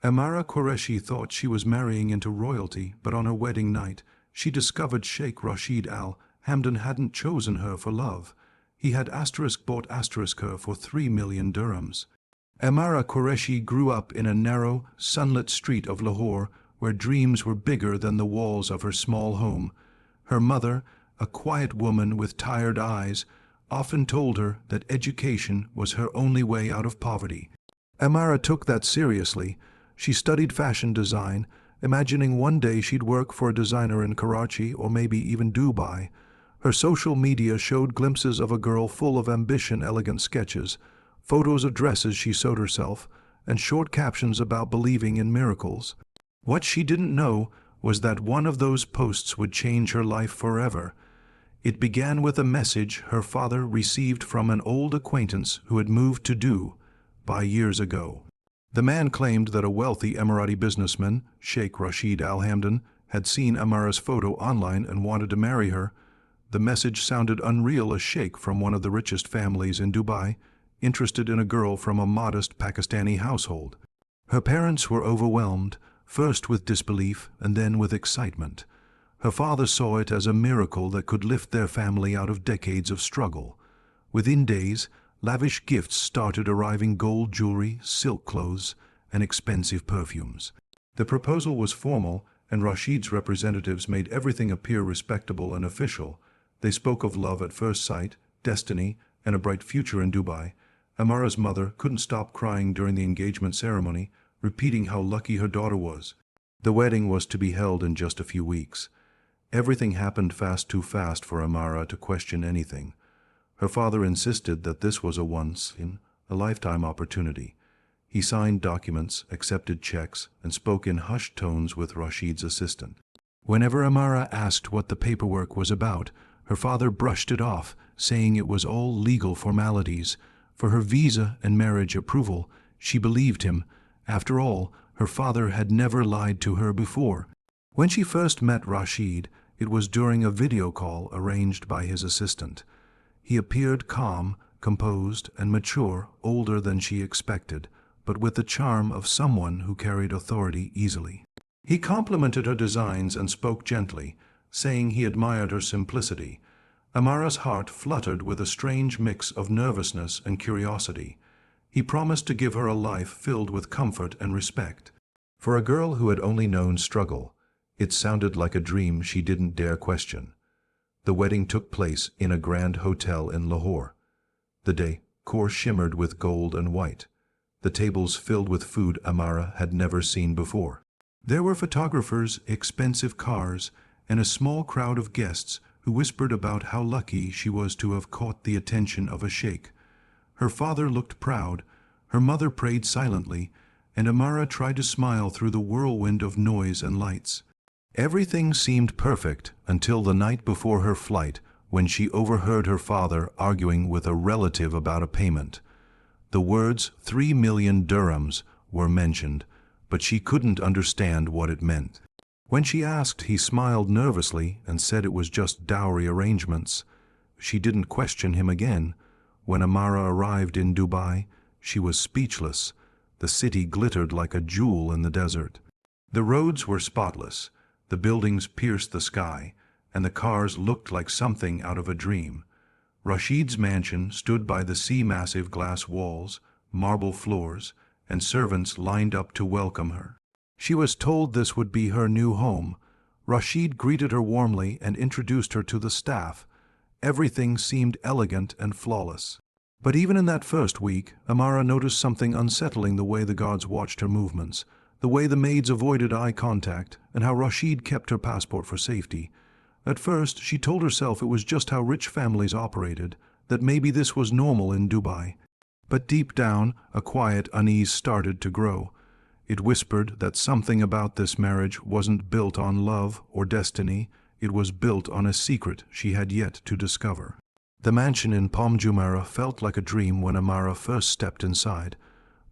Amara Qureshi thought she was marrying into royalty, but on her wedding night, she discovered Sheikh Rashid Al-Hamdan hadn't chosen her for love. He had bought her for 3 million dirhams. Amara Qureshi grew up in a narrow, sunlit street of Lahore where dreams were bigger than the walls of her small home. Her mother, a quiet woman with tired eyes, often told her that education was her only way out of poverty. Amara took that seriously. She studied fashion design, imagining one day she'd work for a designer in Karachi or maybe even Dubai. Her social media showed glimpses of a girl full of ambition, elegant sketches, photos of dresses she sewed herself, and short captions about believing in miracles. What she didn't know was that one of those posts would change her life forever. It began with a message her father received from an old acquaintance who had moved to Dubai years ago. The man claimed that a wealthy Emirati businessman, Sheikh Rashid Al-Hamdan, had seen Amara's photo online and wanted to marry her. The message sounded unreal. A sheikh from one of the richest families in Dubai, interested in a girl from a modest Pakistani household. Her parents were overwhelmed, first with disbelief and then with excitement. Her father saw it as a miracle that could lift their family out of decades of struggle. Within days, lavish gifts started arriving: gold jewelry, silk clothes, and expensive perfumes. The proposal was formal, and Rashid's representatives made everything appear respectable and official. They spoke of love at first sight, destiny, and a bright future in Dubai. Amara's mother couldn't stop crying during the engagement ceremony, repeating how lucky her daughter was. The wedding was to be held in just a few weeks. Everything happened too fast for Amara to question anything. Her father insisted that this was a once-in-a-lifetime opportunity. He signed documents, accepted checks, and spoke in hushed tones with Rashid's assistant. Whenever Amara asked what the paperwork was about, her father brushed it off, saying it was all legal formalities. For her visa and marriage approval, she believed him. After all, her father had never lied to her before. When she first met Rashid, it was during a video call arranged by his assistant. He appeared calm, composed, and mature, older than she expected, but with the charm of someone who carried authority easily. He complimented her designs and spoke gently, saying he admired her simplicity. Amara's heart fluttered with a strange mix of nervousness and curiosity. He promised to give her a life filled with comfort and respect. For a girl who had only known struggle, it sounded like a dream she didn't dare question. The wedding took place in a grand hotel in Lahore. The decor shimmered with gold and white, the tables filled with food Amara had never seen before. There were photographers, expensive cars, and a small crowd of guests who whispered about how lucky she was to have caught the attention of a sheikh. Her father looked proud, her mother prayed silently, and Amara tried to smile through the whirlwind of noise and lights. Everything seemed perfect until the night before her flight, when she overheard her father arguing with a relative about a payment. The words 3 million dirhams were mentioned, but she couldn't understand what it meant. When she asked, he smiled nervously and said it was just dowry arrangements. She didn't question him again. When Amara arrived in Dubai, she was speechless. The city glittered like a jewel in the desert. The roads were spotless, the buildings pierced the sky, and the cars looked like something out of a dream. Rashid's mansion stood by the sea, massive glass walls, marble floors, and servants lined up to welcome her. She was told this would be her new home. Rashid greeted her warmly and introduced her to the staff. Everything seemed elegant and flawless. But even in that first week, Amara noticed something unsettling: the way the guards watched her movements, the way the maids avoided eye contact, and how Rashid kept her passport for safety. At first, she told herself it was just how rich families operated, that maybe this was normal in Dubai. But deep down, a quiet unease started to grow. It whispered that something about this marriage wasn't built on love or destiny, it was built on a secret she had yet to discover. The mansion in Palm Jumeirah felt like a dream when Amara first stepped inside,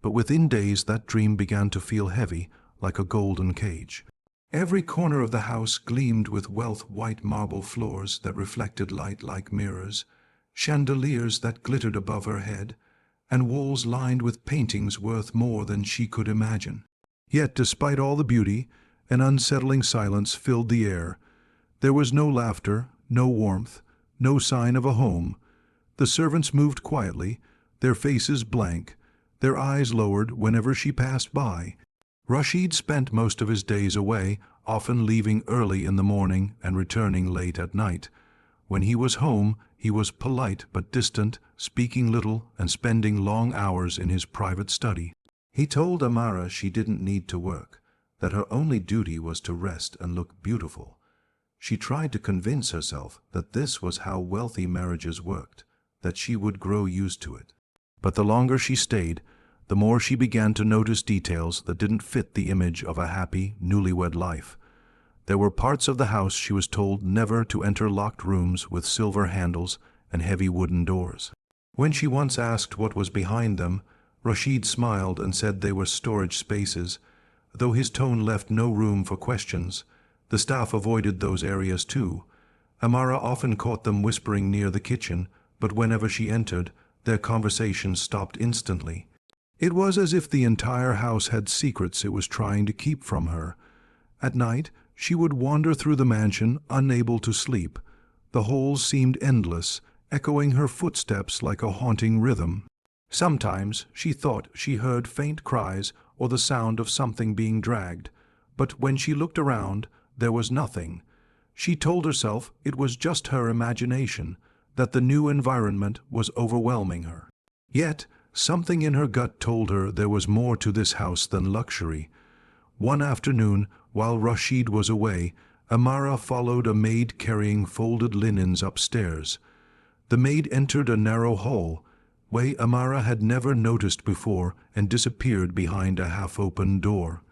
but within days that dream began to feel heavy, like a golden cage. Every corner of the house gleamed with white marble floors that reflected light like mirrors, chandeliers that glittered above her head, and walls lined with paintings worth more than she could imagine. Yet, despite all the beauty, an unsettling silence filled the air. There was no laughter, no warmth, no sign of a home. The servants moved quietly, their faces blank, their eyes lowered whenever she passed by. Rashid spent most of his days away, often leaving early in the morning and returning late at night. When he was home, he was polite but distant, speaking little and spending long hours in his private study. He told Amara she didn't need to work, that her only duty was to rest and look beautiful. She tried to convince herself that this was how wealthy marriages worked, that she would grow used to it. But the longer she stayed, the more she began to notice details that didn't fit the image of a happy, newlywed life. There were parts of the house she was told never to enter locked rooms with silver handles and heavy wooden doors. When she once asked what was behind them, Rashid smiled and said they were storage spaces. Though his tone left no room for questions, the staff avoided those areas too. Amara often caught them whispering near the kitchen, but whenever she entered, their conversation stopped instantly. It was as if the entire house had secrets it was trying to keep from her. At night, she would wander through the mansion, unable to sleep. The halls seemed endless, echoing her footsteps like a haunting rhythm. Sometimes she thought she heard faint cries or the sound of something being dragged, but when she looked around, there was nothing. She told herself it was just her imagination, that the new environment was overwhelming her. Yet, something in her gut told her there was more to this house than luxury. One afternoon, while Rashid was away, Amara followed a maid carrying folded linens upstairs. The maid entered a narrow hall, way Amara had never noticed before, and disappeared behind a half-open door.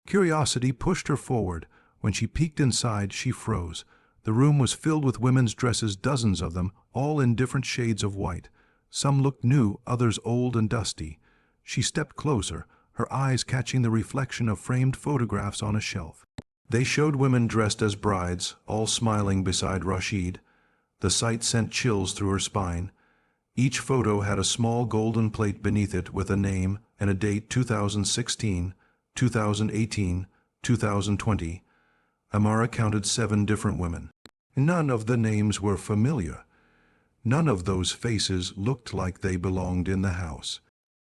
Curiosity pushed her forward. When she peeked inside, she froze. The room was filled with women's dresses, dozens of them, all in different shades of white. Some looked new, others old and dusty. She stepped closer, her eyes catching the reflection of framed photographs on a shelf. They showed women dressed as brides, all smiling beside Rashid. The sight sent chills through her spine. Each photo had a small golden plate beneath it with a name and a date: 2016, 2018, 2020. Amara counted 7 different women. None of the names were familiar. None of those faces looked like they belonged in the house.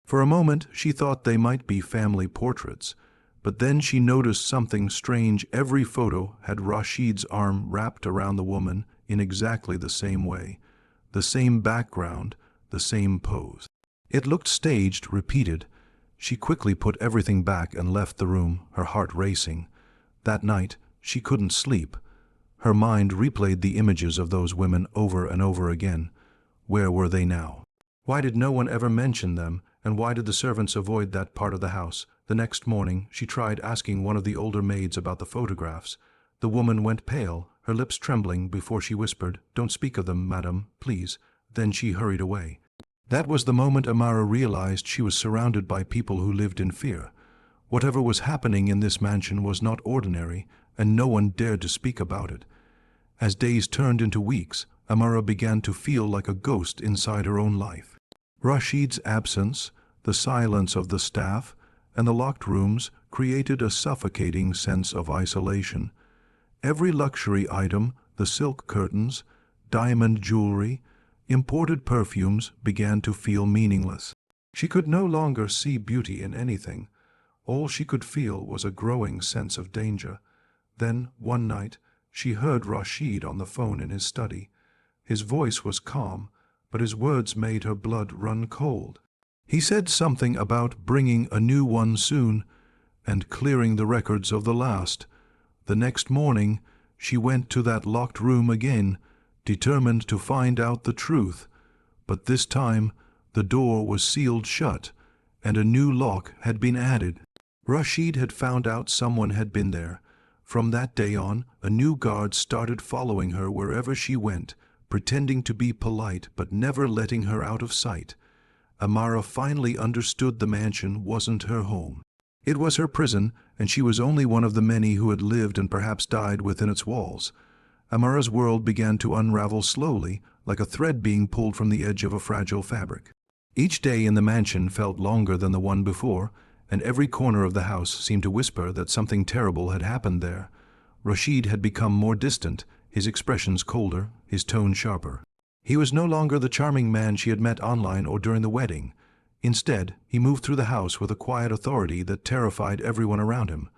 For a moment she thought they might be family portraits, but then she noticed something strange. Every photo had Rashid's arm wrapped around the woman in exactly the same way, the same background, the same pose. It looked staged, repeated. She quickly put everything back and left the room, her heart racing. That night, she couldn't sleep. Her mind replayed the images of those women over and over again. Where were they now? Why did no one ever mention them, and why did the servants avoid that part of the house? The next morning, she tried asking one of the older maids about the photographs. The woman went pale, her lips trembling, before she whispered, "Don't speak of them, madam, please." Then she hurried away. That was the moment Amara realized she was surrounded by people who lived in fear. Whatever was happening in this mansion was not ordinary, and no one dared to speak about it. As days turned into weeks, Amara began to feel like a ghost inside her own life. Rashid's absence, the silence of the staff, and the locked rooms created a suffocating sense of isolation. Every luxury item, the silk curtains, diamond jewelry, imported perfumes, began to feel meaningless. She could no longer see beauty in anything. All she could feel was a growing sense of danger. Then, one night, she heard Rashid on the phone in his study. His voice was calm, but his words made her blood run cold. He said something about bringing a new one soon and clearing the records of the last. The next morning, she went to that locked room again, determined to find out the truth. But this time, the door was sealed shut, and a new lock had been added. Rashid had found out someone had been there. From that day on, a new guard started following her wherever she went, pretending to be polite but never letting her out of sight. Amara finally understood the mansion wasn't her home. It was her prison, and she was only one of the many who had lived and perhaps died within its walls. Amara's world began to unravel slowly, like a thread being pulled from the edge of a fragile fabric. Each day in the mansion felt longer than the one before, and every corner of the house seemed to whisper that something terrible had happened there. Rashid had become more distant, his expressions colder, his tone sharper. He was no longer the charming man she had met online or during the wedding. Instead, he moved through the house with a quiet authority that terrified everyone around him.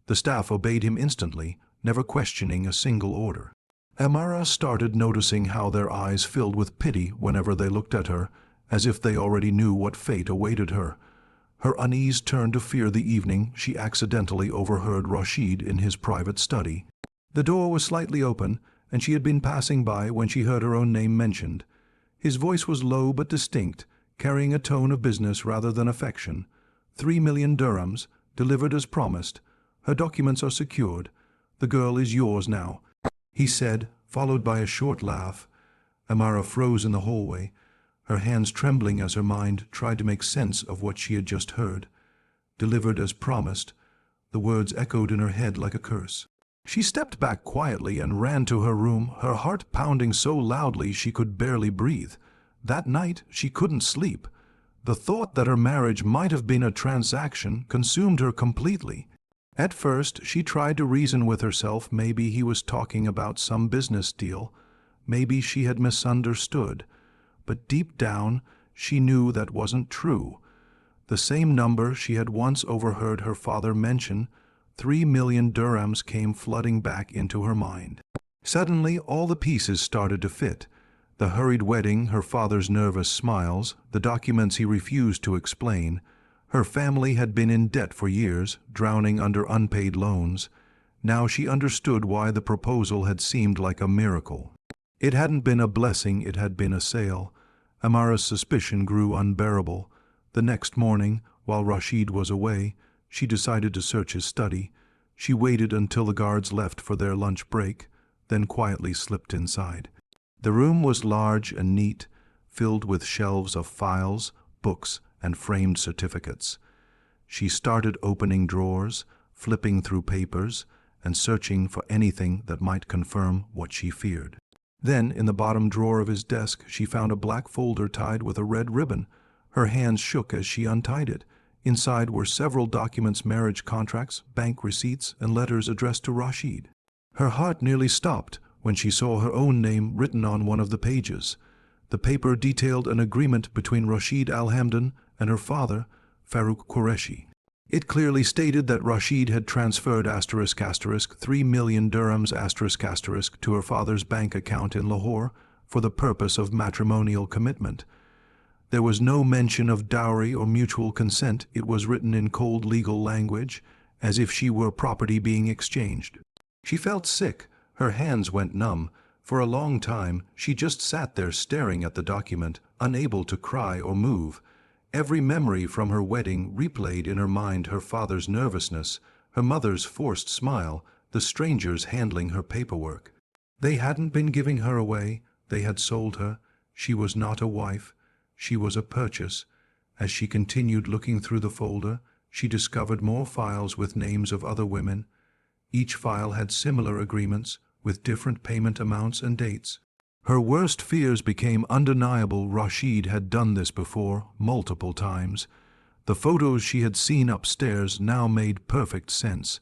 The staff obeyed him instantly, never questioning a single order. Amara started noticing how their eyes filled with pity whenever they looked at her, as if they already knew what fate awaited her. Her unease turned to fear the evening she accidentally overheard Rashid in his private study. The door was slightly open, and she had been passing by when she heard her own name mentioned. His voice was low but distinct, carrying a tone of business rather than affection. 3 million dirhams, delivered as promised. Her documents are secured. The girl is yours now, he said, followed by a short laugh. Amara froze in the hallway, her hands trembling as her mind tried to make sense of what she had just heard. Delivered as promised. The words echoed in her head like a curse. She stepped back quietly and ran to her room, her heart pounding so loudly she could barely breathe. That night she couldn't sleep. The thought that her marriage might have been a transaction consumed her completely. At first she tried to reason with herself. Maybe he was talking about some business deal. Maybe she had misunderstood. But deep down she knew that wasn't true. The same number she had once overheard her father mention, 3 million dirhams, came flooding back into her mind. Suddenly all the pieces started to fit. The hurried wedding, her father's nervous smiles, the documents he refused to explain. Her family had been in debt for years, drowning under unpaid loans. Now she understood why the proposal had seemed like a miracle. It hadn't been a blessing, it had been a sale. Amara's suspicion grew unbearable. The next morning, while Rashid was away, she decided to search his study. She waited until the guards left for their lunch break, then quietly slipped inside. The room was large and neat, filled with shelves of files, books, and framed certificates. She started opening drawers, flipping through papers, and searching for anything that might confirm what she feared. Then, in the bottom drawer of his desk, she found a black folder tied with a red ribbon. Her hands shook as she untied it. Inside were several documents, marriage contracts, bank receipts, and letters addressed to Rashid. Her heart nearly stopped when she saw her own name written on one of the pages. The paper detailed an agreement between Rashid Al-Hamdan and her father, Amara Qureshi. It clearly stated that Rashid had transferred *** 3 million dirhams ** to her father's bank account in Lahore for the purpose of matrimonial commitment. There was no mention of dowry or mutual consent. It was written in cold legal language, as if she were property being exchanged. She felt sick. Her hands went numb. For a long time, she just sat there staring at the document, unable to cry or move. Every memory from her wedding replayed in her mind: her father's nervousness, her mother's forced smile, the strangers handling her paperwork. They hadn't been giving her away. They had sold her. She was not a wife. She was a purchase. As she continued looking through the folder, she discovered more files with names of other women. Each file had similar agreements, with different payment amounts and dates. Her worst fears became undeniable. Rashid had done this before, multiple times. The photos she had seen upstairs now made perfect sense.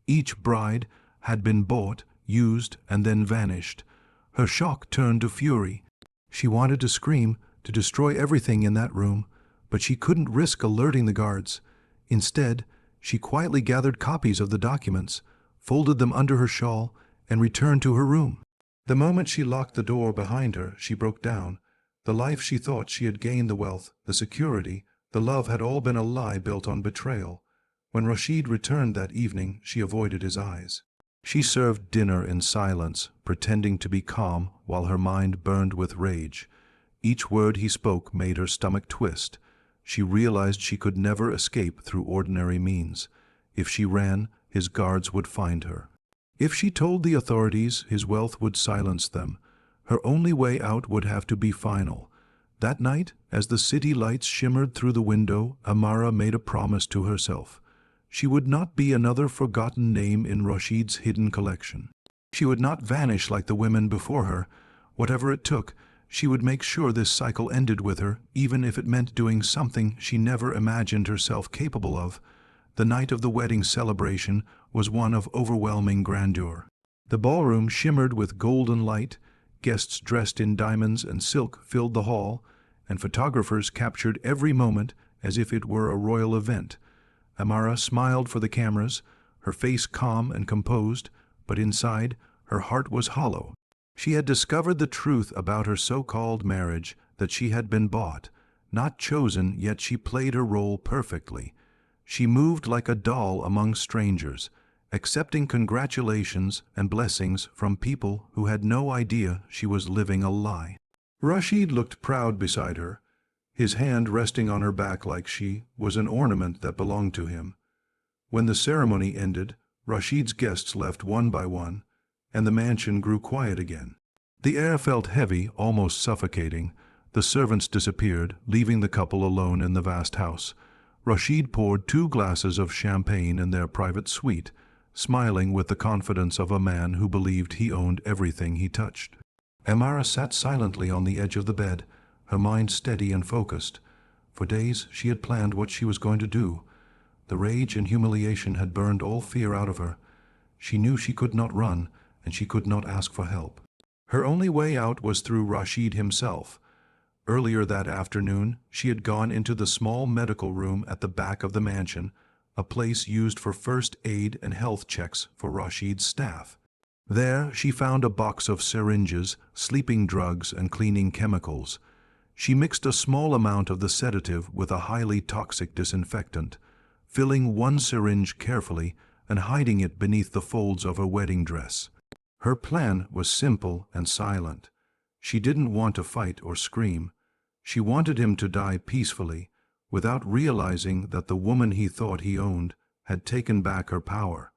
Each bride had been bought, used, and then vanished. Her shock turned to fury. She wanted to scream, to destroy everything in that room, but she couldn't risk alerting the guards. Instead, she quietly gathered copies of the documents, folded them under her shawl, and returned to her room. The moment she locked the door behind her, she broke down. The life she thought she had gained, the wealth, the security, the love, had all been a lie built on betrayal. When Rashid returned that evening, she avoided his eyes. She served dinner in silence, pretending to be calm while her mind burned with rage. Each word he spoke made her stomach twist. She realized she could never escape through ordinary means. If she ran, his guards would find her. If she told the authorities, his wealth would silence them. Her only way out would have to be final. That night, as the city lights shimmered through the window, Amara made a promise to herself. She would not be another forgotten name in Rashid's hidden collection. She would not vanish like the women before her. Whatever it took, She would make sure this cycle ended with her, even if it meant doing something she never imagined herself capable of. The night of the wedding celebration was one of overwhelming grandeur. The ballroom shimmered with golden light, guests dressed in diamonds and silk filled the hall, and photographers captured every moment as if it were a royal event. Amara smiled for the cameras, her face calm and composed, but inside, her heart was hollow. She had discovered the truth about her so-called marriage, that she had been bought, not chosen, yet she played her role perfectly. She moved like a doll among strangers, accepting congratulations and blessings from people who had no idea she was living a lie. Rashid looked proud beside her, his hand resting on her back like she was an ornament that belonged to him. When the ceremony ended, Rashid's guests left one by one, and the mansion grew quiet again. The air felt heavy, almost suffocating. The servants disappeared, leaving the couple alone in the vast house. Rashid poured 2 glasses of champagne in their private suite, smiling with the confidence of a man who believed he owned everything he touched. Amara sat silently on the edge of the bed, her mind steady and focused. For days she had planned what she was going to do. The rage and humiliation had burned all fear out of her. She knew she could not run, and she could not ask for help. Her only way out was through Rashid himself. Earlier that afternoon, she had gone into the small medical room at the back of the mansion, a place used for first aid and health checks for Rashid's staff. There, she found a box of syringes, sleeping drugs, and cleaning chemicals. She mixed a small amount of the sedative with a highly toxic disinfectant, filling one syringe carefully and hiding it beneath the folds of her wedding dress. Her plan was simple and silent. She didn't want to fight or scream. She wanted him to die peacefully, without realizing that the woman he thought he owned had taken back her power.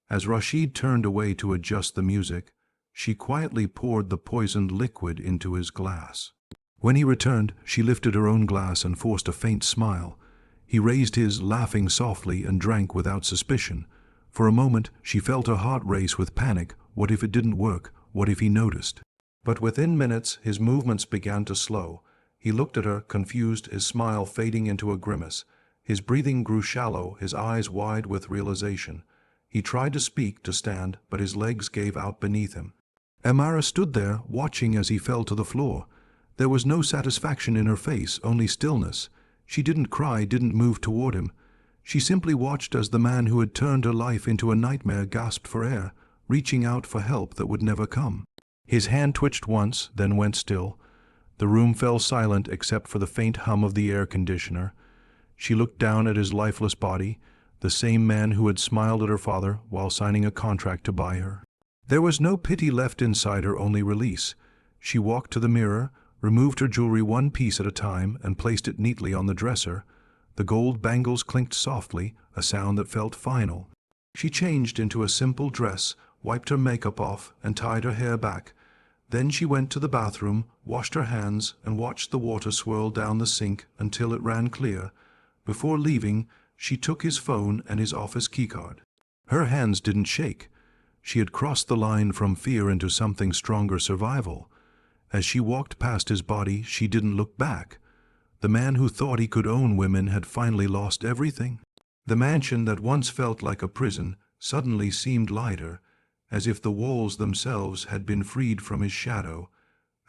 As Rashid turned away to adjust the music, she quietly poured the poisoned liquid into his glass. When he returned, she lifted her own glass and forced a faint smile. He raised his, laughing softly, and drank without suspicion. For a moment, she felt her heart race with panic. What if it didn't work? What if he noticed? But within minutes, his movements began to slow. He looked at her, confused, his smile fading into a grimace. His breathing grew shallow, his eyes wide with realization. He tried to speak, to stand, but his legs gave out beneath him. Amara stood there, watching as he fell to the floor. There was no satisfaction in her face, only stillness. She didn't cry, didn't move toward him. She simply watched as the man who had turned her life into a nightmare gasped for air, reaching out for help that would never come. His hand twitched once, then went still. The room fell silent except for the faint hum of the air conditioner. She looked down at his lifeless body, the same man who had smiled at her father while signing a contract to buy her. There was no pity left inside her, only release. She walked to the mirror, removed her jewelry one piece at a time, and placed it neatly on the dresser. The gold bangles clinked softly, a sound that felt final. She changed into a simple dress, wiped her makeup off, and tied her hair back. Then she went to the bathroom, washed her hands, and watched the water swirl down the sink until it ran clear. Before leaving, she took his phone and his office keycard. Her hands didn't shake. She had crossed the line from fear into something stronger, survival. As she walked past his body, she didn't look back. The man who thought he could own women had finally lost everything. The mansion that once felt like a prison suddenly seemed lighter, as if the walls themselves had been freed from his shadow.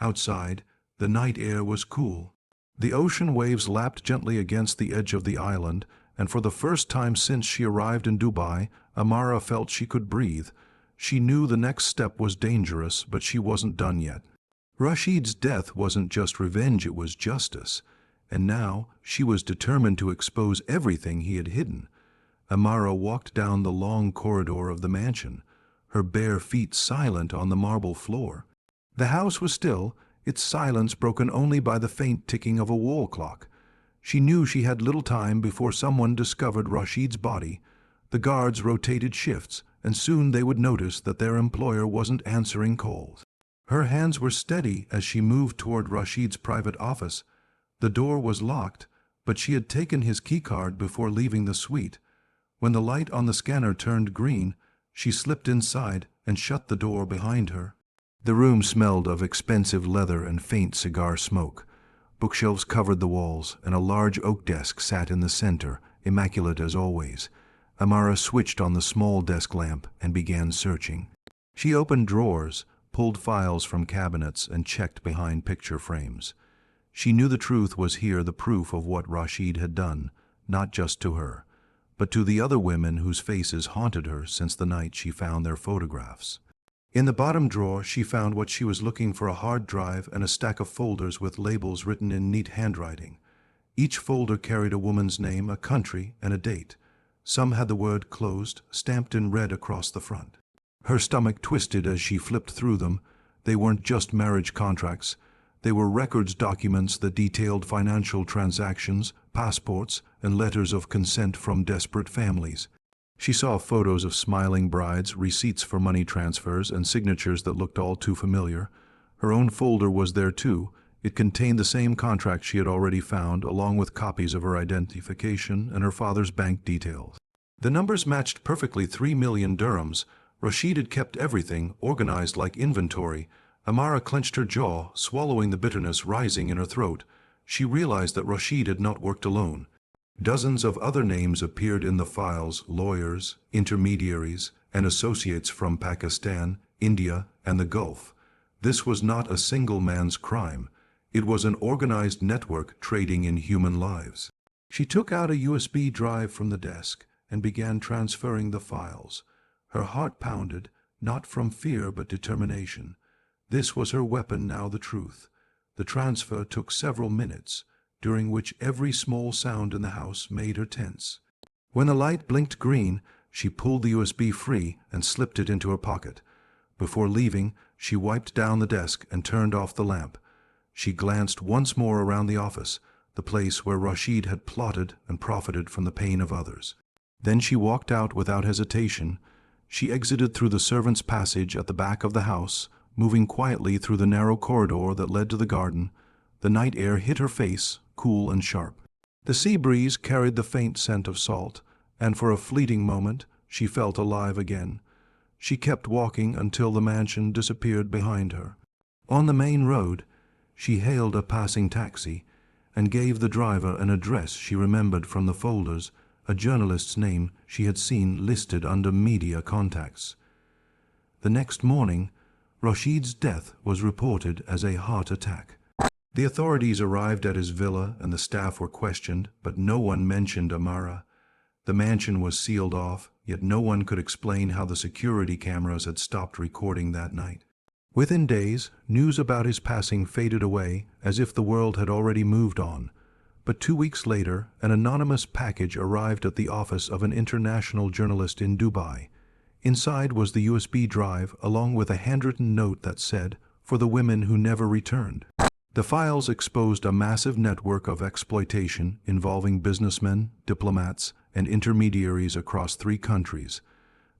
Outside, the night air was cool. The ocean waves lapped gently against the edge of the island, and for the first time since she arrived in Dubai, Amara felt she could breathe. She knew the next step was dangerous, but she wasn't done yet. Rashid's death wasn't just revenge, it was justice. And now she was determined to expose everything he had hidden. Amara walked down the long corridor of the mansion, her bare feet silent on the marble floor. The house was still, its silence broken only by the faint ticking of a wall clock. She knew she had little time before someone discovered Rashid's body. The guards rotated shifts, and soon they would notice that their employer wasn't answering calls. Her hands were steady as she moved toward Rashid's private office. The door was locked, but she had taken his keycard before leaving the suite. When the light on the scanner turned green, she slipped inside and shut the door behind her. The room smelled of expensive leather and faint cigar smoke. Bookshelves covered the walls, and a large oak desk sat in the center, immaculate as always. Amara switched on the small desk lamp and began searching. She opened drawers, pulled files from cabinets, and checked behind picture frames. She knew the truth was here, the proof of what Rashid had done, not just to her, but to the other women whose faces haunted her since the night she found their photographs. In the bottom drawer, she found what she was looking for: a hard drive and a stack of folders with labels written in neat handwriting. Each folder carried a woman's name, a country, and a date. Some had the word "closed" stamped in red across the front. Her stomach twisted as she flipped through them. They weren't just marriage contracts. They were records documents that detailed financial transactions, passports, and letters of consent from desperate families. She saw photos of smiling brides, receipts for money transfers, and signatures that looked all too familiar. Her own folder was there too. It contained the same contract she had already found, along with copies of her identification and her father's bank details. The numbers matched perfectly: 3 million dirhams. Rashid had kept everything, organized like inventory. Amara clenched her jaw, swallowing the bitterness rising in her throat. She realized that Rashid had not worked alone. Dozens of other names appeared in the files: lawyers, intermediaries, and associates from Pakistan, India, and the Gulf. This was not a single man's crime. It was an organized network trading in human lives. She took out a USB drive from the desk and began transferring the files. Her heart pounded, not from fear but determination. This was her weapon now, the truth. The transfer took several minutes, during which every small sound in the house made her tense. When the light blinked green, she pulled the USB free and slipped it into her pocket. Before leaving, she wiped down the desk and turned off the lamp. She glanced once more around the office, the place where Rashid had plotted and profited from the pain of others. Then she walked out without hesitation. She exited through the servants' passage at the back of the house, moving quietly through the narrow corridor that led to the garden. The night air hit her face, cool and sharp. The sea breeze carried the faint scent of salt, and for a fleeting moment she felt alive again. She kept walking until the mansion disappeared behind her. On the main road, she hailed a passing taxi and gave the driver an address she remembered from the folders, a journalist's name she had seen listed under media contacts. The next morning, Rashid's death was reported as a heart attack. The authorities arrived at his villa and the staff were questioned, but no one mentioned Amara. The mansion was sealed off, yet no one could explain how the security cameras had stopped recording that night. Within days, news about his passing faded away as if the world had already moved on. But 2 weeks later, an anonymous package arrived at the office of an international journalist in Dubai. Inside was the USB drive, along with a handwritten note that said, "For the women who never returned." The files exposed a massive network of exploitation involving businessmen, diplomats, and intermediaries across 3 countries.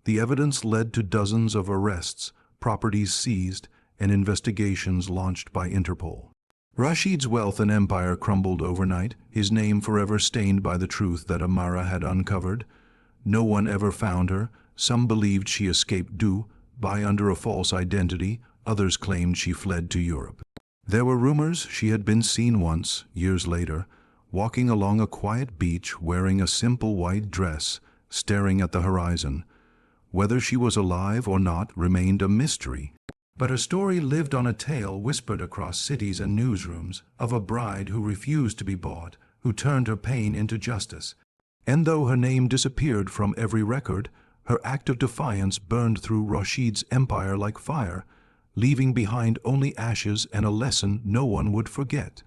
The evidence led to dozens of arrests, properties seized, and investigations launched by Interpol. Rashid's wealth and empire crumbled overnight, his name forever stained by the truth that Amara had uncovered. No one ever found her. Some believed she escaped Dubai under a false identity. Others claimed she fled to Europe. There were rumors she had been seen once, years later, walking along a quiet beach wearing a simple white dress, staring at the horizon. Whether she was alive or not remained a mystery. But her story lived on, a tale whispered across cities and newsrooms, of a bride who refused to be bought, who turned her pain into justice. And though her name disappeared from every record, her act of defiance burned through Rashid's empire like fire, leaving behind only ashes and a lesson no one would forget.